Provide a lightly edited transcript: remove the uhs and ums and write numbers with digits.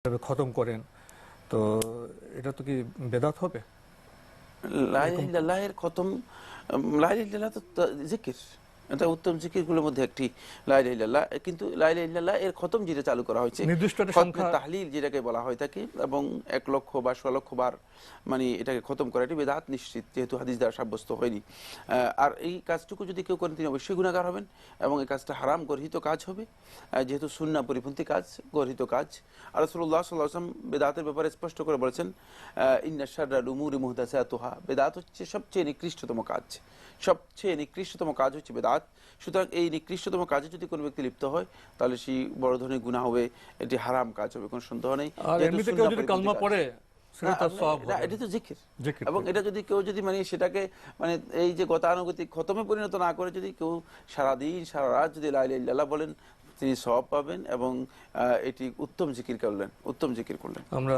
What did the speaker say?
খতম করেন, তো এটা তো কি বেদাত হবে? লা ইলাহা এরকম ইল্লাল্লাহ এর খতম, লা ইলাহা ইল্লাল্লাহ তো জিকির, এটা উত্তম জিকিরগুলোর মধ্যে একটি লা ইলাহা ইল্লাল্লাহ। কিন্তু লা ইলাহা ইল্লাল্লাহ এর খতম যেটা চালু করা হয়েছে, নির্দিষ্ট একটা খতমে সংখ্যা। তাহলিল যেটাকে বলা হয় থাকে, এবং 1,00,000 বা 1,00,000 বার মানে এটাকে খতম করা, এটি বেদাত নিশ্চিত, যেহেতু হাদিস দ্বারা সাব্যস্ত হয়নি। আর এই কাজটুকু যদি কেউ করেন তিনি অবশ্যই গুনাহগার হবেন, এবং এই কাজটা হারাম গর্হিত কাজ হবে, যেহেতু সুন্নাহ পরিপন্থী কাজ, গর্হিত কাজ। আর রাসূলুল্লাহ সাল্লাল্লাহু আলাইহি ওয়াসাল্লাম বেদাতের ব্যাপারে স্পষ্ট করে বলেছেন, ইন্না শাররাল উমুরি মুহদাসাতুহা, বেদাত হচ্ছে সবচেয়ে নিকৃষ্টতম কাজ, সবচেয়ে নিকৃষ্টতম কাজ হচ্ছে বেদাত। সুতরাং এই নিকৃষ্টতম কাজে যদি কোনো ব্যক্তি লিপ্ত হয়, তাহলে সেই বড় ধরনের গুনাহ হবে, এটি হারাম কাজ হবে, কোনো সন্দেহ নেই, আর যেহেতু এমনিতে কেউ সুন্নাহ যদি পরিপন্থী কালমা কাজ। পড়ে না সেটা তার সওয়াব না, হবে এটি তো জিকির। জিকির এবং থেকে। এটা যদি কেউ যদি মানে সেটাকে মানে এই যে গতানুগতিক খতমে পরিণত না করে, যদি কেউ সারাদিন সারা রাত যদি লা ইলাহা ইল্লাল্লাহ বলেন, তিনি সওয়াব পাবেন, এবং এটি উত্তম জিকির করলেন, উত্তম জিকির করলেন। আমরা